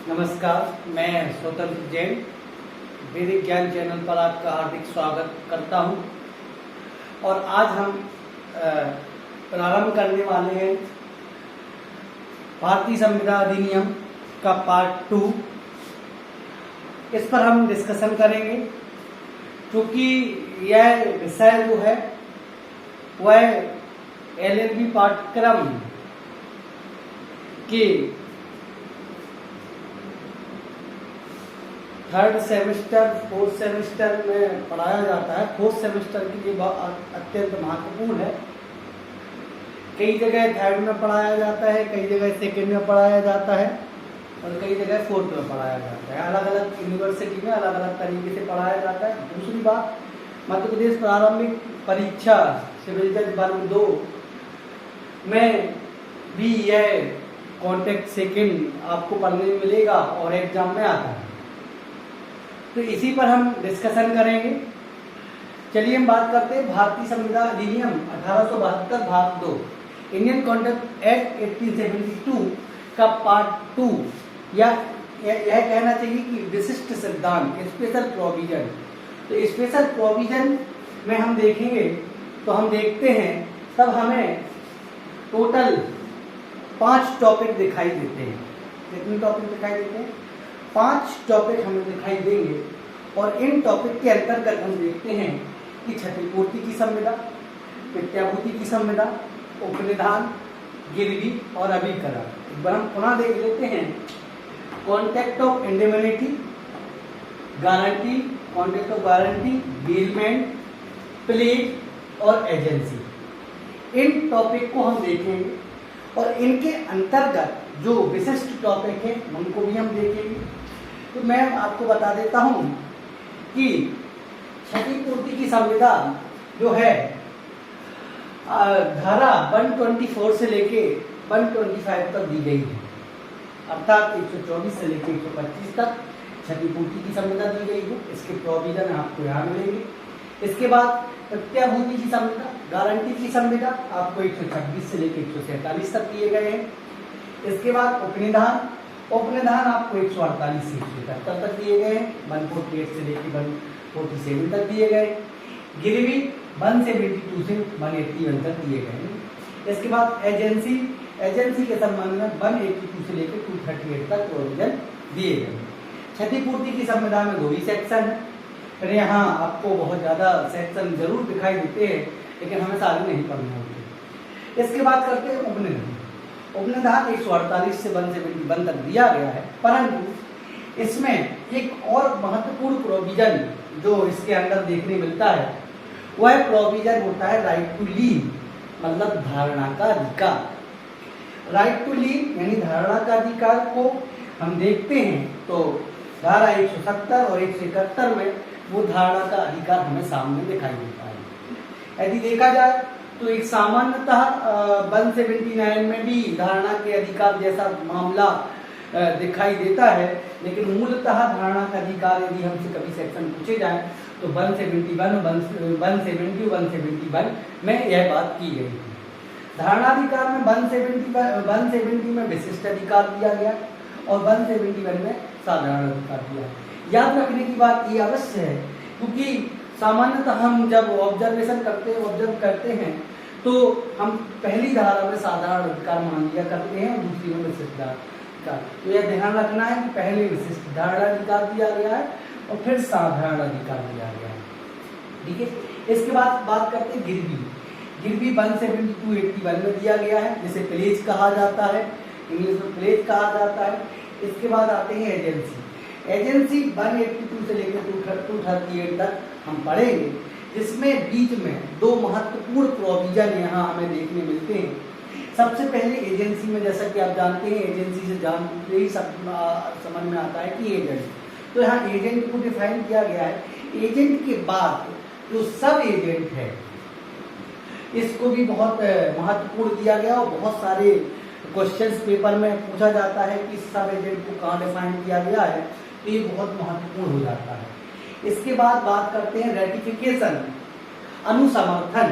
नमस्कार, मैं स्वतंत्र जैन वैदिक ज्ञान चैनल पर आपका हार्दिक स्वागत करता हूं। और आज हम प्रारंभ करने वाले हैं भारतीय संविधान अधिनियम का पार्ट 2। इस पर हम डिस्कशन करेंगे क्योंकि यह विषय जो है वह LLB पाठ्यक्रम के थर्ड सेमेस्टर फोर्थ सेमेस्टर में पढ़ाया जाता है। फोर्थ सेमेस्टर के लिए अत्यंत महत्वपूर्ण है। कई जगह थर्ड में पढ़ाया जाता है, कई जगह सेकेंड में पढ़ाया जाता है और कई जगह फोर्थ में पढ़ाया जाता है। अलग अलग यूनिवर्सिटी में अलग अलग तरीके से पढ़ाया जाता है। दूसरी बात, मध्य प्रदेश प्रारंभिक परीक्षा सिविल जज वर्ग 2 में भी यह कॉन्टेक्ट सेकेंड आपको पढ़ने में मिलेगा और एग्जाम में आता है। तो इसी पर हम डिस्कशन करेंगे। चलिए हम बात करते हैं भारतीय संविधान अधिनियम 1872 भाग 2 इंडियन कॉन्टेक्ट एक्ट 1872 का पार्ट 2, या यह कहना चाहिए कि विशिष्ट सिद्धांत स्पेशल प्रोविजन। तो स्पेशल प्रोविजन में हम देखेंगे तो हम देखते हैं तब हमें टोटल 5 टॉपिक दिखाई देते हैं। कितने टॉपिक दिखाई देते हैं? 5 टॉपिक हमें दिखाई देंगे और इन टॉपिक के अंतर्गत हम देखते हैं कि क्षतिपूर्ति की संविदा, प्रत्याभूति की संविदा, उपनिधान, गिरवी और अभिकरण। एक बार हम पुनः देख लेते हैं। Contact of indemnity, guarantee, contact of guarantee, bailment, plate और एजेंसी। इन टॉपिक को हम देखेंगे और इनके अंतर्गत जो विशिष्ट टॉपिक है उनको भी हम देखेंगे। तो मैं आपको बता देता हूं कि क्षतिपूर्ति की संविदा जो है धारा 124 से लेके 125 तक दी गई है, अर्थात 124 से लेके 125 तक क्षतिपूर्ति की संविदा दी गई है। इसके प्रोविजन आपको यहाँ मिलेंगे। इसके बाद प्रत्याभूति की संविदा, गारंटी की संविदा आपको 126 से लेके 147 तक दिए गए हैं। इसके बाद उपनिधान, उपनिधान आपको 148 से 177 तक दिए गए हैं। 148 से लेके 147 तक दिए गए। गिरवी 172 से 181 तक दिए गए हैं। इसके बाद एजेंसी, एजेंसी के संबंध में 182 से लेकर 238 तक प्रोविजन दिए गए। क्षतिपूर्ति की संविधा में 2 ही सेक्शन है। फिर यहाँ आपको बहुत ज़्यादा सेक्शन जरूर दिखाई देते हैं, लेकिन हमें सारे नहीं पढ़ने होते। इसके बाद करते हैं उपनिधान। उपनिधान 148 से 171 तक दिया गया है, परंतु इसमें एक और महत्वपूर्ण प्रोविजन जो इसके अंदर देखने मिलता है वह प्रोविजन होता है राइट टू लीव, मतलब धारणा का अधिकार। राइट टू लीव यानी धारणा का अधिकार को हम देखते हैं तो धारा 170 और 171 में वो धारणा का अधिकार हमें सामने दिखाई देता है। यदि देखा जाए तो एक सामान्यतः 179 में भी धारणा के अधिकार जैसा मामला दिखाई देता है, लेकिन मूलतः धारणा का अधिकार यदि हमसे कभी सेक्शन पूछे जाए तो 171, 171 में यह बात की गई थी। धारणाधिकार में 170 में विशिष्ट अधिकार दिया गया और 171 में साधारण अधिकार दिया। याद रखने की बात ये अवश्य है, क्योंकि सामान्यतः हम जब ऑब्जर्व करते हैं तो हम पहली धारा में साधारण अधिकार मान लिया करते हैं, दूसरी में विशिष्ट अधिकार। तो यह ध्यान रखना है कि पहले विशिष्ट धारण अधिकार दिया गया है और फिर साधारण अधिकार दिया गया है। ठीक है। इसके बाद बात करते हैं गिरवी। गिरवी 172-81 में दिया गया है, जिसे प्लेज कहा जाता है, इंग्लिश में प्लेज कहा जाता है। इसके बाद आते हैं एजेंसी। एजेंसी 182 से लेकर 238 तक हम पढ़ेंगे, जिसमें बीच में 2 महत्वपूर्ण प्रोविजन यहाँ हमें देखने मिलते हैं। सबसे पहले एजेंसी में, जैसा कि आप जानते हैं, एजेंसी से जानते ही समझ में आता है कि एजेंट। तो यहाँ एजेंट को डिफाइन किया गया है। एजेंट के बाद जो सब एजेंट है इसको भी बहुत महत्वपूर्ण दिया गया और बहुत सारे क्वेश्चंस पेपर में पूछा जाता है कि सब एजेंट को कहाँ डिफाइन किया गया है, तो ये बहुत महत्वपूर्ण हो जाता है। इसके बाद बात करते हैं रेटिफिकेशन, अनुसमर्थन।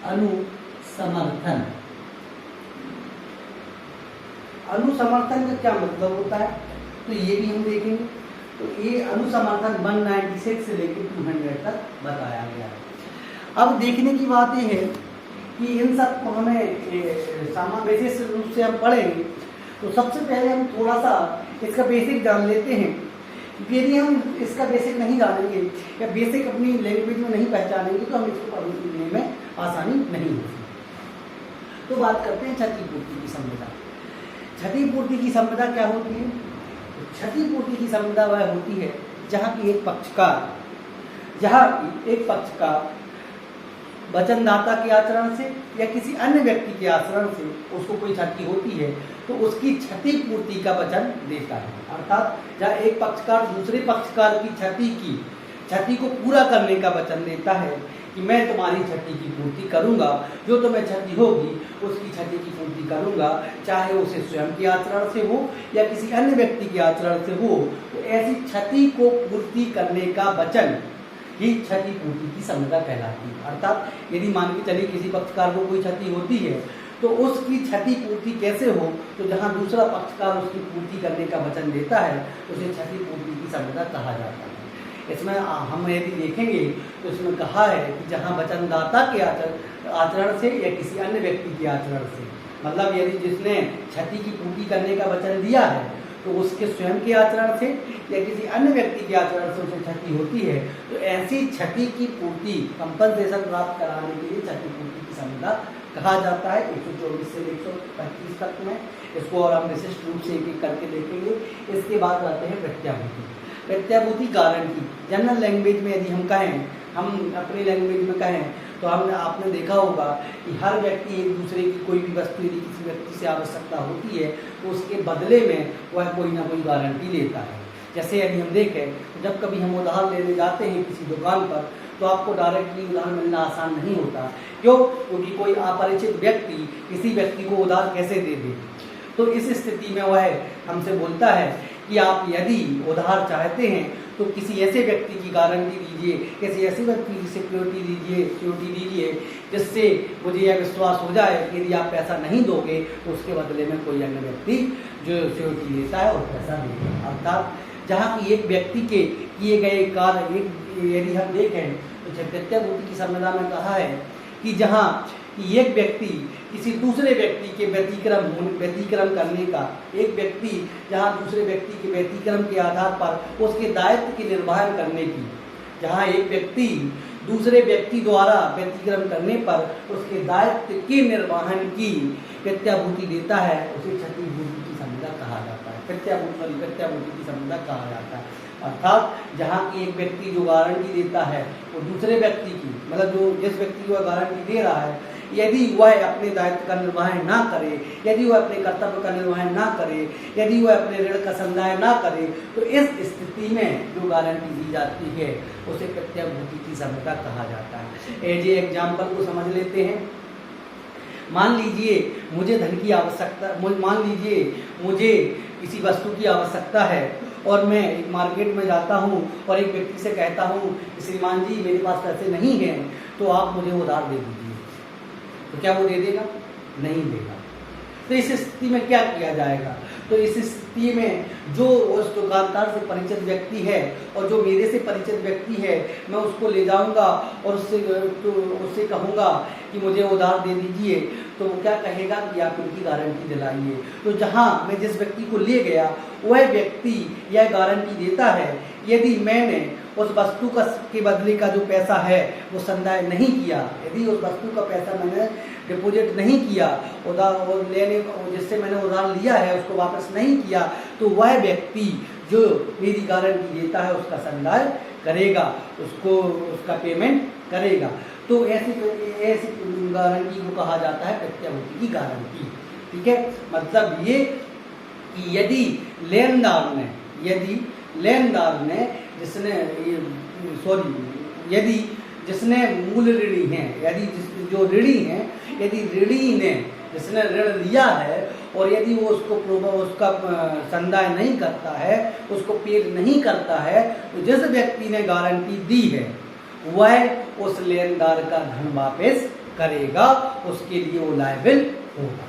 अनुसमर्थन। अनुसमर्थन का क्या मतलब होता है, तो ये भी हम देखेंगे। तो ये अनुसमर्थन 196 से लेकर 200 तक बताया गया है। अब देखने की बात ये है कि इन सब को हमें सामान्य रूप से हम पढ़ेंगे। तो सबसे पहले हम थोड़ा सा इसका बेसिक जान लेते हैं। यदि हम इसका बेसिक नहीं जानेंगे या बेसिक अपनी लैंग्वेज में नहीं पहचानेंगे तो हम इसको पढ़ने में आसानी नहीं होगी। तो बात करते हैं क्षतिपूर्ति की संविदा। क्षतिपूर्ति की संविदा क्या होती है? क्षतिपूर्ति की संविदा वह होती है जहाँ की एक पक्षकार वचनदाता के आचरण से या किसी अन्य व्यक्ति के आचरण से उसको कोई क्षति होती है तो उसकी क्षतिपूर्ति का वचन देता है। अर्थात जहाँ एक पक्षकार दूसरे पक्षकार की क्षति को पूरा करने का वचन देता है कि मैं तुम्हारी क्षति की पूर्ति करूंगा, जो तुम्हें क्षति होगी उसकी क्षति की पूर्ति करूंगा, चाहे उसे स्वयं के आचरण से हो या किसी अन्य व्यक्ति के आचरण से हो। तो ऐसी क्षति को पूर्ति करने का वचन ही क्षतिपूर्ति की संविदा कहलाती है। अर्थात यदि मान के चलिए किसी पक्षकार को कोई क्षति होती है तो उसकी क्षतिपूर्ति कैसे हो, तो जहाँ दूसरा पक्षकार उसकी पूर्ति करने का वचन देता है उसे क्षतिपूर्ति की संविदा कहा जाता है। इसमें हम यदि देखेंगे तो इसमें कहा है कि जहाँ वचनदाता के आचरण से या किसी अन्य व्यक्ति के आचरण से, मतलब यदि जिसने क्षति की पूर्ति करने का वचन दिया है तो उसके स्वयं के आचरण से या किसी अन्य व्यक्ति के आचरण से उसे क्षति होती है, तो ऐसी क्षति की पूर्ति कंपनसेशन प्राप्त कराने के लिए क्षतिपूर्ति की संविदा कहा जाता है। 124 से 125 तक में इसको और हम विशिष्ट रूप से एक एक करके देखेंगे। इसके बाद आते हैं प्रत्याभूति। प्रत्याभूति गारंटी। जनरल लैंग्वेज में यदि हम कहें, हम अपनी लैंग्वेज में कहें तो आपने देखा होगा कि हर व्यक्ति एक दूसरे की कोई भी वस्तु यदि किसी व्यक्ति से आवश्यकता होती है तो उसके बदले में वह कोई ना कोई गारंटी लेता है। जैसे यदि हम देखें तो जब कभी हम उधार लेने जाते हैं किसी दुकान पर तो आपको डायरेक्टली उधार मिलना आसान नहीं होता। क्यों? क्योंकि कोई अपरिचित व्यक्ति किसी व्यक्ति को उधार कैसे दे दे। तो इस स्थिति में वह हमसे बोलता है कि आप यदि उधार चाहते हैं तो किसी ऐसे व्यक्ति की गारंटी दीजिए, किसी ऐसे व्यक्ति की सिक्योरिटी दीजिए जिससे मुझे यह विश्वास हो जाए कि यदि आप पैसा नहीं दोगे तो उसके बदले में कोई अन्य व्यक्ति जो सिक्योरिटी देता है और पैसा देगा। अर्थात जहाँ की एक व्यक्ति के किए गए कार्य यदि हम देखें तो प्रत्याभूति की संविदा में कहा है कि जहाँ एक व्यक्ति किसी दूसरे व्यक्ति के व्यतिक्रम करने का, एक व्यक्ति जहाँ दूसरे व्यक्ति के व्यतिक्रम के आधार पर उसके दायित्व के निर्वहन करने की, जहाँ एक व्यक्ति दूसरे व्यक्ति द्वारा व्यतिक्रम करने पर उसके दायित्व के निर्वहन की प्रत्याभूति देता है, उसे क्षतिपूर्ति की संविदा कहा जाता है। प्रत्याभूति की संविदा कहा जाता है। अर्थात जहाँ की एक व्यक्ति जो गारंटी देता है वो दूसरे व्यक्ति की, मतलब जो जिस व्यक्ति को गारंटी दे रहा है, यदि वह अपने दायित्व का निर्वहन ना करे, यदि वह अपने कर्तव्य का निर्वहन ना करे, यदि वह अपने ऋण का संदाय ना करे, तो इस स्थिति में जो गारंटी दी जाती है उसे प्रत्याभूति की संविदा कहा जाता है। एज ए एग्जाम्पल को समझ लेते हैं। मान लीजिए मुझे धन की आवश्यकता, मान लीजिए मुझे किसी वस्तु की आवश्यकता है और मैं एक मार्केट में जाता हूँ और एक व्यक्ति से कहता हूँ श्रीमान जी मेरे पास पैसे नहीं हैं तो आप मुझे उधार दे दीजिए, तो क्या वो दे देगा? नहीं देगा। तो इस स्थिति में क्या किया जाएगा? तो इस स्थिति में जो उस दुकानदार से परिचित व्यक्ति है और जो मेरे से परिचित व्यक्ति है, मैं उसको ले जाऊंगा और उससे कहूँगा कि मुझे उधार दे दीजिए, तो वो क्या कहेगा कि आप उनकी गारंटी दिलाइए। तो जहाँ मैं जिस व्यक्ति को ले गया वह व्यक्ति यह गारंटी देता है यदि मैंने उस वस्तु के बदले का जो पैसा है वो संदाय नहीं किया, यदि उस वस्तु का पैसा मैंने डिपॉजिट नहीं किया, उधार लेने जिससे मैंने उधार लिया है उसको वापस नहीं किया, तो वह व्यक्ति जो मेरी गारंटी देता है उसका संदाय करेगा, उसको उसका पेमेंट करेगा। तो ऐसी गारंटी को कहा जाता है प्रत्याभूति की गारंटी। ठीक है, मतलब ये कि यदि लेनदार ने जिसने मूल ऋणी हैं, यदि जो ऋणी हैं, यदि ऋणी ने जिसने ऋण लिया है और यदि वो उसका संदाय नहीं करता है, उसको पेड नहीं करता है, तो जिस व्यक्ति ने गारंटी दी है वह उस लेनदार का धन वापस करेगा उसके लिए वो लायबिल होगा।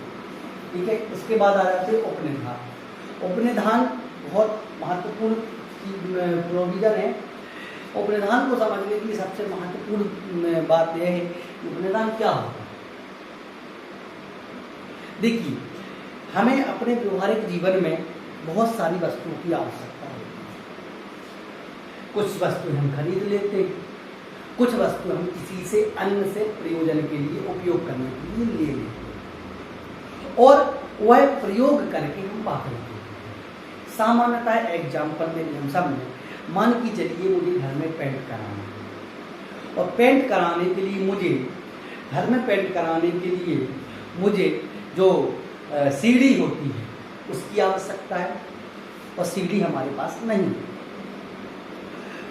ठीक है, इसके बाद आ जाते हैं उपनिधान। उपनिधान बहुत महत्वपूर्ण प्रोविजन है। उपनिधान को समझने की सबसे महत्वपूर्ण बात यह है कि उपनिधान क्या होगा। देखिए, हमें अपने व्यवहारिक जीवन में बहुत सारी वस्तुओं की आवश्यकता होती है। कुछ वस्तु हम खरीद लेते हैं, कुछ वस्तु हम किसी से अन्य से प्रयोजन के लिए उपयोग करने के लिए ले लेते हैं और वह प्रयोग करके हम वापस देते हैं। सामान्यतः एग्जाम्पल में हम समझें, मान की चलिए मुझे घर में पेंट कराना है और पेंट कराने के लिए मुझे घर में पेंट कराने के लिए मुझे जो सीढ़ी होती है उसकी आवश्यकता है और सीढ़ी हमारे पास नहीं है।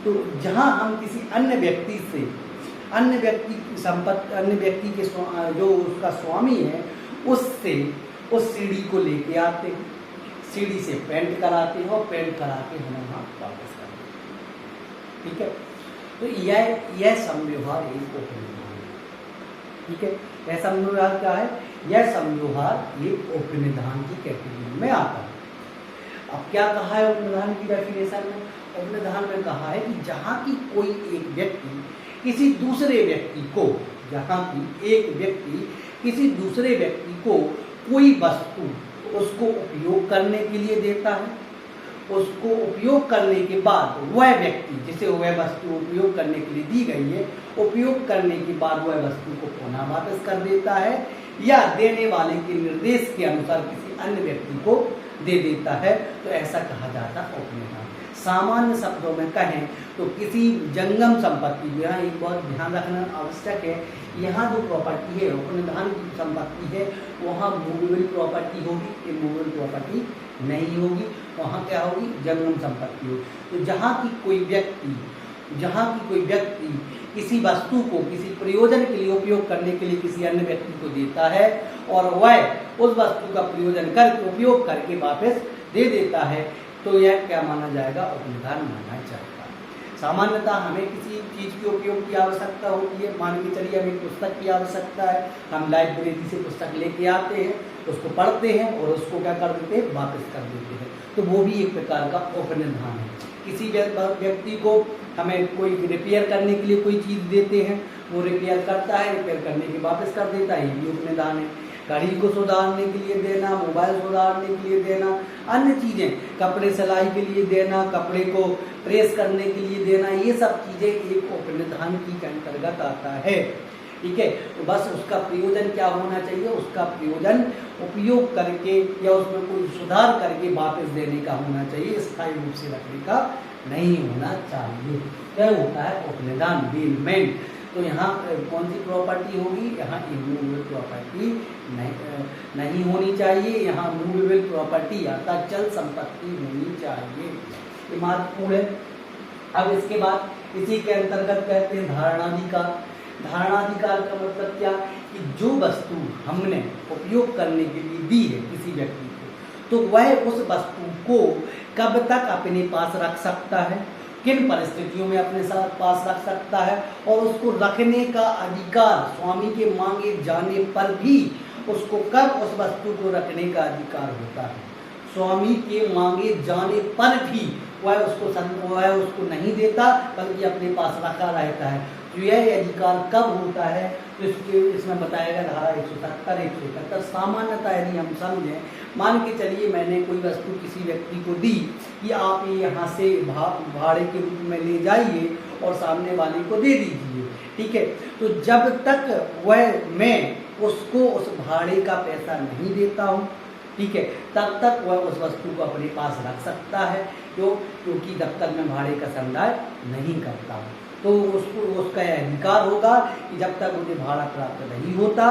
तो जहां हम किसी अन्य व्यक्ति से, अन्य व्यक्ति की संपत्ति, अन्य व्यक्ति के जो उसका स्वामी है उससे उस सीढ़ी को लेके आते हैं, सीढ़ी से पेंट कराते हैं और पेंट करा के हमें वहां वापस करते हैं। ठीक है, तो यह समव्यवहार एक उपनिधान है। ठीक है, यह समव्यवहार क्या है? यह समव्यवहार ये उपनिधान की कैटेगरी में आता है। अब क्या कहा है उपनिधान की डेफिनेशन में? उपनिधान में कहा है कि जहां की कोई एक व्यक्ति किसी दूसरे व्यक्ति को, जहां की एक व्यक्ति किसी दूसरे व्यक्ति को कोई वस्तु उसको उपयोग करने के लिए देता है, उसको उपयोग करने के बाद वह व्यक्ति जिसे वह वस्तु उपयोग करने के लिए दी गई है, उपयोग करने के बाद वह वस्तु को पुनः वापस कर देता है या देने वाले के निर्देश के अनुसार किसी अन्य व्यक्ति को दे देता है, तो ऐसा कहा जाता है उपनिधान। सामान्य शब्दों में कहें तो किसी जंगम संपत्ति, यहाँ एक बहुत ध्यान रखना आवश्यक है, यहाँ जो प्रॉपर्टी है उपनिधान की संपत्ति है वहाँ मूवेबल प्रॉपर्टी होगी, इमूवेबल प्रॉपर्टी नहीं होगी, वहाँ क्या होगी? जंगम संपत्ति होगी। तो जहाँ की कोई व्यक्ति किसी वस्तु को किसी प्रयोजन के लिए उपयोग करने के लिए किसी अन्य व्यक्ति को देता है और वह उस वस्तु का प्रयोजन करके उपयोग करके वापस दे देता है, तो यह क्या माना जाएगा? उपनिधान माना जाएगा। सामान्यतः हमें किसी चीज़ के उपयोग की आवश्यकता होती है। मान के चलिए हमें पुस्तक की आवश्यकता है, हम लाइब्रेरी से पुस्तक लेके आते हैं, उसको पढ़ते हैं और उसको क्या कर देते हैं? वापस कर देते हैं। तो वो भी एक प्रकार का उपनिधान है। किसी व्यक्ति को हमें कोई रिपेयर करने के लिए कोई चीज़ देते हैं, वो रिपेयर करता है, रिपेयर करने के वापस कर देता है, ये भी उपनिधान है। गाड़ी को सुधारने के लिए देना, मोबाइल सुधारने के लिए देना, अन्य चीज़ें, कपड़े सिलाई के लिए देना, कपड़े को प्रेस करने के लिए देना, ये सब चीज़ें एक उपनिधान की अंतर्गत आता है। ठीक है, तो बस उसका प्रयोजन क्या होना चाहिए? उसका प्रयोजन उपयोग करके या उसमें कोई सुधार करके वापस देने का होना चाहिए, स्थायी रूप से रखने का नहीं होना चाहिए। क्या होता है? उपनिधान, डीलमेंट। तो यहाँ कौन सी प्रॉपर्टी होगी? यहाँ इमूवेबल प्रॉपर्टी नहीं होनी चाहिए, यहाँ मूवेबल प्रॉपर्टी अर्थात चल संपत्ति होनी चाहिए। ये महत्वपूर्ण है। अब इसके बाद इसी के अंतर्गत कहते हैं धारणाधिकार। धारणाधिकार का मतलब क्या? कि जो वस्तु हमने उपयोग करने के लिए दी है किसी व्यक्ति को, तो वह उस वस्तु को कब तक अपने पास रख सकता है, किन परिस्थितियों में अपने साथ पास रख सकता है, और उसको रखने का अधिकार स्वामी के मांगे जाने पर भी उसको कब उस वस्तु को रखने का अधिकार होता है? स्वामी के मांगे जाने पर भी वह उसको नहीं देता, बल्कि अपने पास रखा रहता है। तो यह अधिकार कब होता है? तो इसमें बताएगा धारा 170, 171। सामान्यतः यदि हम समझें, मान के चलिए मैंने कोई वस्तु किसी व्यक्ति को दी कि आप ये यहाँ से भाड़े के रूप में ले जाइए और सामने वाले को दे दीजिए। ठीक है, तो जब तक मैं उसको उस भाड़े का पैसा नहीं देता हूँ, ठीक है, तब तक वह उस वस्तु को अपने पास रख सकता है। क्योंकि जब तक मैं भाड़े का संदाय नहीं करता हूँ, तो उसका यह अधिकार होगा कि जब तक मुझे भाड़ा प्राप्त नहीं होता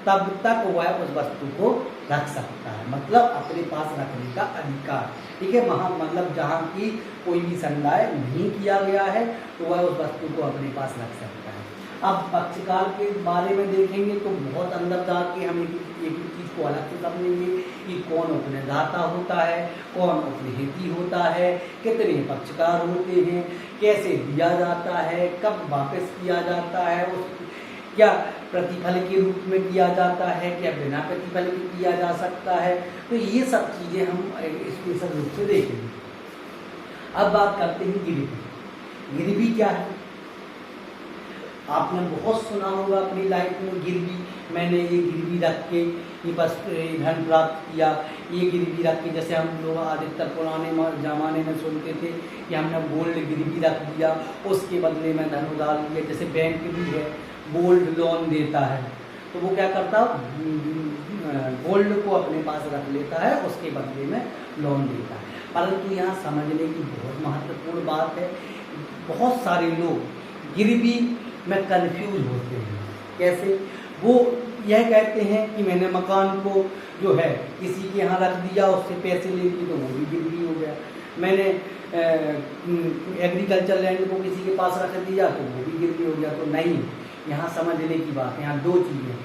तब तक वह उस वस्तु को रख सकता है, मतलब अपने पास रखने का अधिकार। ठीक है, मतलब जहाँ की कोई भी संदाय नहीं किया गया है तो वह उस वस्तु को अपने पास रख सकता है। अब पक्षकार के बारे में देखेंगे तो बहुत अंदर जाके हम एक चीज़ को अलग से समझेंगे कि कौन उपनिधाता होता है, कौन उपनिहिती होता है, कितने पक्षकार होते हैं, कैसे दिया जाता है, कब वापस किया जाता है, क्या प्रतिफल के रूप में किया जाता है, क्या बिना प्रतिफल के किया जा सकता है, तो ये सब चीज़ें हम स्पेशल रूप से देखेंगे। अब बात करते हैं गिरवी। गिरवी क्या है? आपने बहुत सुना होगा अपनी लाइफ में गिरवी, मैंने ये गिरवी रख के ये बस धन प्राप्त किया, ये गिरवी रख के, जैसे हम लोग अधिकतर पुराने ज़माने में सुनते थे कि हमने गोल्ड गिरवी रख दिया, उसके बदले में धन उधार लिया। जैसे बैंक भी है, गोल्ड लोन देता है, तो वो क्या करता गोल्ड को अपने पास रख लेता है, उसके बदले में लोन देता है। परंतु यहाँ समझने की बहुत महत्वपूर्ण बात है, बहुत सारे लोग गिरवी में कंफ्यूज होते हैं। कैसे? वो यह कहते हैं कि मैंने मकान को जो है किसी के यहाँ रख दिया, उससे पैसे ले लिए, तो वो भी गिरवी हो गया। मैंने एग्रीकल्चर लैंड को किसी के पास रख दिया, तो वो भी गिरवी हो गया। तो नहीं, यहाँ समझने की बात है, यहाँ दो चीज़ें,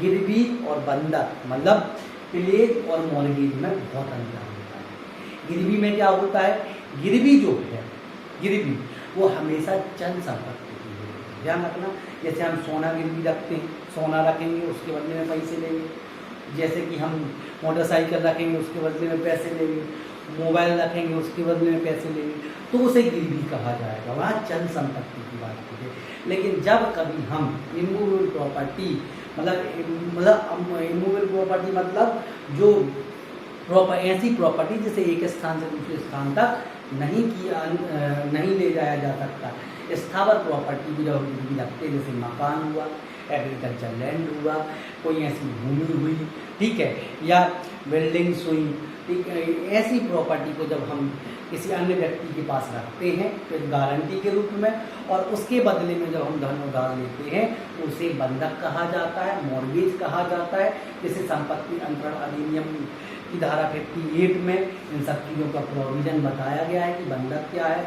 गिरवी और बंधक, मतलब प्लेज और मॉर्गेज में बहुत अंतर होता है। गिरवी में क्या होता है? गिरवी जो है, गिरवी वो हमेशा चल संपत्ति, ध्यान रखना। जैसे हम सोना गिरवी रखते हैं, सोना रखेंगे उसके बदले में पैसे लेंगे। जैसे कि हम मोटरसाइकिल रखेंगे उसके बदले में पैसे लेंगे, मोबाइल रखेंगे उसके बदले में पैसे लेंगे, तो उसे गिरवी कहा जाएगा, वहाँ चल संपत्ति की बात की है। लेकिन जब कभी हम इमूवेबल प्रॉपर्टी, मतलब इमूवेबल प्रॉपर्टी मतलब जो ऐसी प्रॉपर्टी जिसे एक स्थान से दूसरे स्थान तक नहीं ले जाया जा सकता, स्थावर प्रॉपर्टी की जब गिरवी रखते हैं, जैसे मकान हुआ, एग्रीकल्चर लैंड हुआ, कोई ऐसी भूमि हुई, ठीक है, या बिल्डिंग्स हुई, ठीक है, ऐसी प्रॉपर्टी को जब हम किसी अन्य व्यक्ति के पास रखते हैं तो एक गारंटी के रूप में, और उसके बदले में जब हम धन उधार लेते हैं तो उसे बंधक कहा जाता है, मॉर्गेज कहा जाता है। जैसे संपत्ति अंतरण अधिनियम की धारा 58 में इन सब चीज़ों का प्रोविज़न बताया गया है कि बंधक क्या है,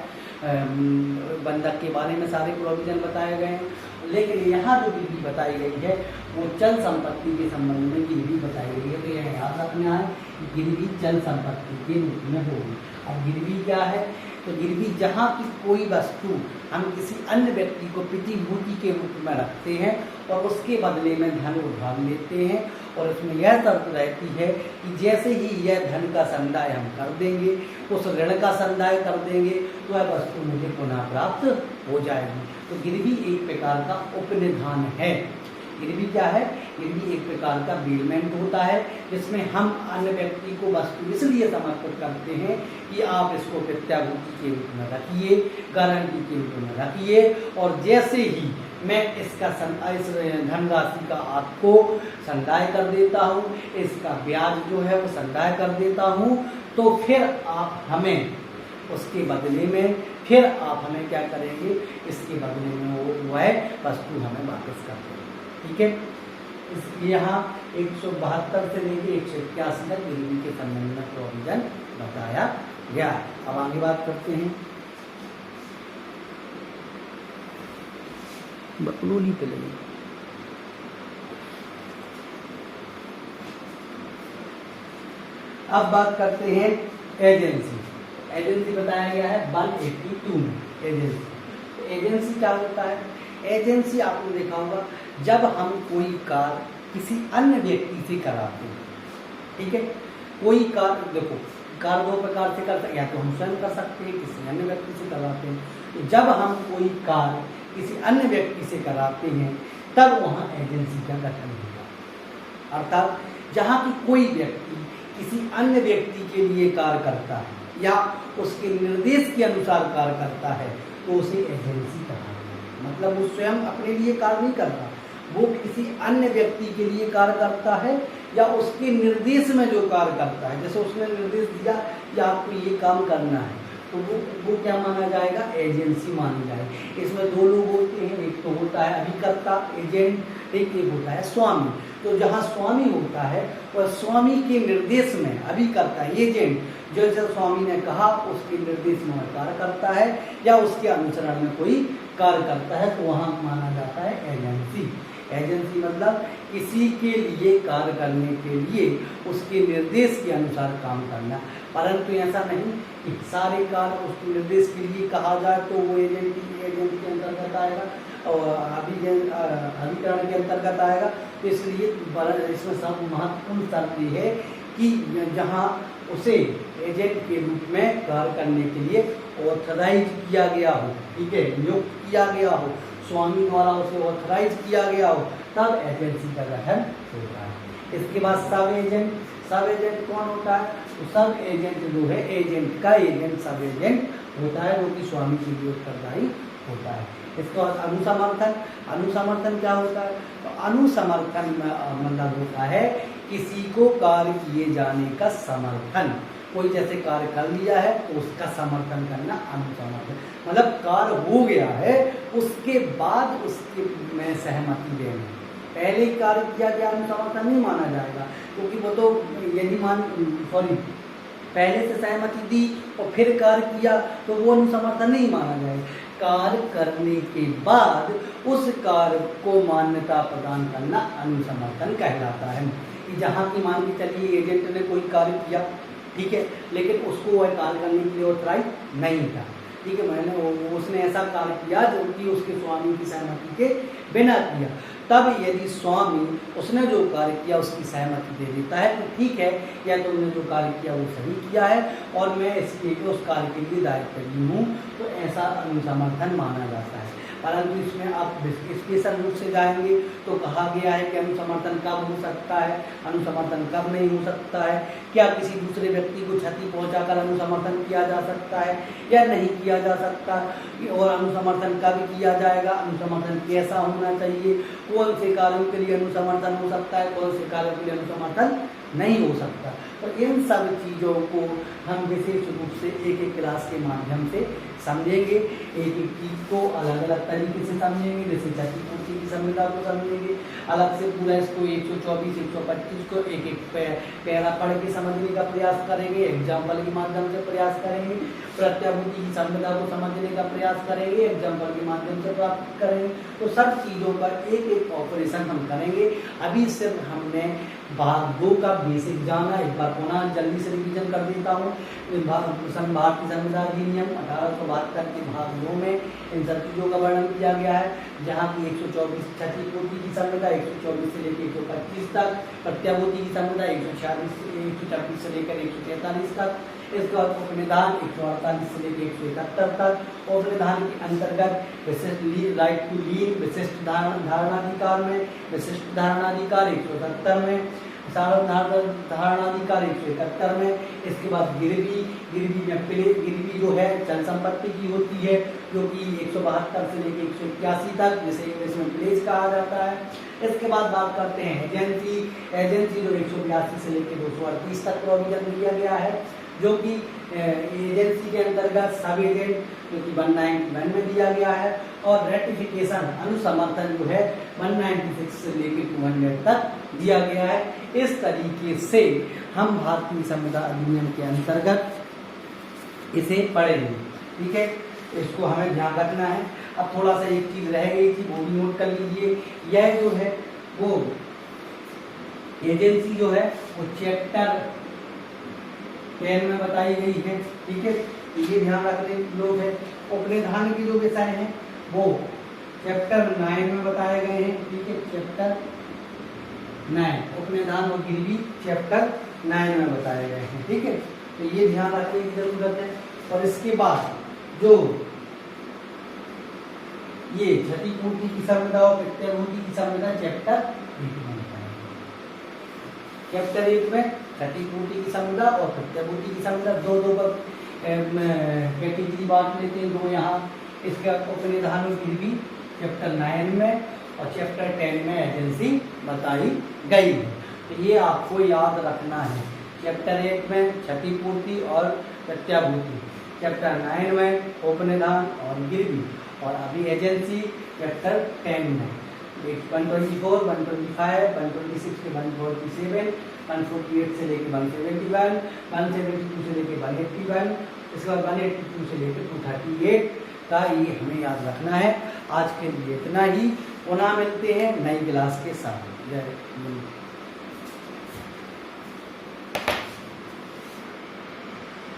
बंधक के बारे में सारे प्रोविज़न बताए गए हैं। लेकिन यहाँ जो गिरवी बताई गई है वो चल संपत्ति के संबंध में गिरवी बताई गई है, तो यह याद रखना है कि गिरवी चल संपत्ति के रूप में होगी। अब गिरवी क्या है? तो गिरवी जहाँ की कोई वस्तु हम किसी अन्य व्यक्ति को प्रतिभूति के रूप में रखते हैं और उसके बदले में धन उधार लेते हैं, और उसमें यह शर्त रहती है कि जैसे ही यह धन का संदाय हम कर देंगे, उस ऋण का संदाय कर देंगे, तो वह वस्तु मुझे पुनः प्राप्त हो जाएगी। तो गिरवी एक प्रकार का उपनिधान है। गिरवी क्या है? गिरवी एक प्रकार का बेलमेंट होता है, जिसमें हम अन्य व्यक्ति को वस्तु इसलिए समर्पित करते हैं कि आप इसको प्रत्याभूति के रूप में रखिए, गारंटी के रूप में रखिए, और जैसे ही मैं इस धनराशि का आपको संदाय कर देता हूँ, इसका ब्याज जो है वो संदाय कर देता हूँ, तो फिर आप हमें उसके बदले में क्या करेंगे? इसके बदले में वह वस्तु हमें वापस कर देंगे। ठीक है, इसलिए यहाँ 172 से लेकर 181 तक गिरवी के संबंध में प्रोविजन बताया गया। अब आगे बात करते हैं बकलोली पे लगी। अब बात करते हैं एजेंसी। एजेंसी बताया गया है 182 में एजेंसी। तो एजेंसी क्या होता है? एजेंसी आपने देखा होगा, जब हम कोई कार्य किसी अन्य व्यक्ति से कराते हैं, ठीक है, कोई कार्य, देखो कार्य दो प्रकार से कर सकते हैं, या तो हम स्वयं कर सकते हैं, किसी अन्य व्यक्ति से कराते हैं। तो जब हम कोई कार्य किसी अन्य व्यक्ति से कराते हैं तब वहाँ एजेंसी का गठन होगा। अर्थात जहाँ की कोई व्यक्ति किसी अन्य व्यक्ति के लिए कार्य करता है या उसके निर्देश के अनुसार कार्य करता है तो उसे एजेंसी कहा जाता है। मतलब वो स्वयं अपने लिए कार्य नहीं करता, वो किसी अन्य व्यक्ति के लिए कार्य करता है या उसके निर्देश में जो कार्य करता है, जैसे उसने निर्देश दिया कि आपको ये काम करना है, तो वो क्या माना जाएगा? एजेंसी मानी जाएगी। इसमें दो लोग होते हैं, एक तो होता है अभिकर्ता एजेंट, एक होता है स्वामी। तो जहाँ स्वामी होता है वह स्वामी के निर्देश में अभिकर्ता एजेंट, जो जैसे स्वामी ने कहा उसके निर्देश में कार्य करता है या उसके अनुसरण में कोई कार्य करता है, तो वहाँ माना जाता है एजेंसी। एजेंसी मतलब किसी के लिए कार्य करने के लिए उसके निर्देश के अनुसार काम करना। परंतु ऐसा नहीं कि सारे कार्य उसके निर्देश के लिए कहा जाए तो वो एजेंट के अंतर्गत आएगा। और अभिकरण के अंतर्गत आएगा। तो इसलिए इसमें सब महत्वपूर्ण शर्त ये है कि जहाँ उसे एजेंट के रूप में कार्य करने के लिए ऑथराइज किया गया हो, ठीक है, नियुक्त किया गया हो, स्वामी द्वारा उसे ऑथराइज किया गया हो, तब एजेंसी का गठन होता है। इसके बाद सब एजेंट कौन होता है? तो सब एजेंट जो है, एजेंट का एजेंट सब एजेंट होता है, जो कि स्वामी के लिए उत्तरदायी होता है। इसके बाद अनुसमर्थन क्या होता है? तो अनुसमर्थन मतलब होता है किसी को कार्य किए जाने का समर्थन। कोई जैसे कार्य कर लिया है तो उसका समर्थन करना अनुसमर्थन, मतलब कार्य हो गया है उसके बाद उसके में सहमति देना। पहले कार्य किया गया अनुसमर्थन नहीं माना जाएगा, क्योंकि वो तो यदि पहले से सहमति दी और फिर कार्य किया तो वो अनुसमर्थन नहीं माना जाएगा। कार्य करने के बाद उस कार्य को मान्यता प्रदान करना अनुसमर्थन कहलाता है। कि जहाँ की मान के चलिए एजेंट ने कोई कार्य किया, ठीक है, लेकिन उसको वह कार्य करने के लिए ऑथराइज नहीं था, ठीक है, उसने ऐसा कार्य किया जो कि उसके स्वामी की सहमति के बिना किया, तब यदि स्वामी उसने जो कार्य किया उसकी सहमति दे देता है तो ठीक है, या तो उन्होंने जो कार्य किया वो सही किया है और मैं इसलिए उस कार्य के लिए दायित्वहीन हूँ, तो ऐसा अनुसमर्थन माना जाता है। परंतु इसमें आप स्पेशल रूप से जाएंगे तो कहा गया है कि अनुसमर्थन कब हो सकता है, अनुसमर्थन कब नहीं हो सकता है, क्या किसी दूसरे व्यक्ति को क्षति पहुंचाकर अनुसमर्थन किया जा सकता है या नहीं किया जा सकता, और अनुसमर्थन कब किया जाएगा, अनुसमर्थन कैसा होना चाहिए, कौन से कार्यों के लिए अनुसमर्थन हो सकता है, कौन से कार्यों के लिए अनुसमर्थन नहीं हो सकता। तो इन सब चीज़ों को हम विशेष रूप से एक एक क्लास के माध्यम से समझेंगे, एक एक चीज़ को अलग अलग तरीके से समझेंगे। जैसे क्षतिपूर्ति की संविदा को समझेंगे अलग से, पूरा इसको 124 125 को एक एक पैरा पढ़ के समझने का प्रयास करेंगे, एग्जाम्पल के माध्यम से प्रयास करेंगे, प्रत्याभूति की संविदा को समझने का प्रयास करेंगे, एग्जाम्पल के माध्यम से प्राप्त करेंगे। तो सब चीज़ों का एक एक ऑपरेशन हम करेंगे। अभी सिर्फ हमने भाग 2 का बेसिक जाना, एक बार पुनः जल्दी से रिवीजन कर देता हूँ। भारतीय संविदा अधिनियम 1872 के भाग 2 में इन सब चीज़ों का वर्णन किया गया है, जहाँ की 124 क्षतिपूर्ति की संविदा 124 से लेकर 125 तक, प्रत्याभूति की संविदा 126 से लेकर 143 तक, इसके बाद उपनिधान 148 से लेकर 171 तक। उपनिधान के अंतर्गत विशिष्ट राइट टू लीव विशिष्ट धारणाधिकार में, विशिष्ट धारणाधिकार 170 में, सार्वधारण धारणाधिकार 171 में। इसके बाद गिरवी में गिरवी जो है चल संपत्ति की होती है, जो कि 172 से लेकर 181 तक, जिसे इंग्लिश में प्लेज कहा जाता है। इसके बाद बात करते हैं एजेंसी जो 182 से लेकर 238 तक प्रोविजन दिया गया है, जो कि एजेंसी के अंतर्गत सब एजेंट जो कि 191 में दिया गया है, और रेटिफिकेशन अनुसमर्थन जो है 196 से लेकर 200 तक दिया गया है। इस तरीके से हम भारतीय संविदा अधिनियम के अंतर्गत इसे पढ़ेंगे, ठीक है, इसको हमें ध्यान रखना है। अब थोड़ा सा एक चीज रह गई थी, वो भी नोट कर लीजिए। यह जो है वो एजेंसी जो है वो चैप्टर 10 में बताई गई है, ठीक है, ये ध्यान रखने लोग है। उपनिधान के जो विषय हैं वो चैप्टर 9 में बताए गए हैं, ठीक है, चैप्टर 9 उपनिधान और गिरवी चैप्टर 9 में बताए गए हैं, ठीक है, तो ये ध्यान रखने की जरूरत है। और इसके बाद जो ये क्षतिपूर्ति की संविदा और प्रत्याभूति की संविदा चैप्टर 1 में बताया गया। चैप्टर 1 में क्षतिपूर्ति की संविदा और प्रत्याभूति की संविदा दो कैटेगरी बांट लेते हैं, दो यहाँ। इसका उपनिधान और गिरवी चैप्टर 9 में और चैप्टर 10 में एजेंसी बताई गई है। तो ये आपको याद रखना है। चैप्टर 1 में क्षतिपूर्ति और प्रत्याभूति, चैप्टर 9 में उपनिधान और गिरवी, और अभी एजेंसी चैप्टर 10 में 124, 125, 126 से 147, 148 से लेकर 171, 172 से लेकर 181, इसके बाद 182 से लेकर 238 का ये हमें याद रखना है। आज के लिए इतना ही, पुनः मिलते हैं नई क्लास के साथ। जय हिंद।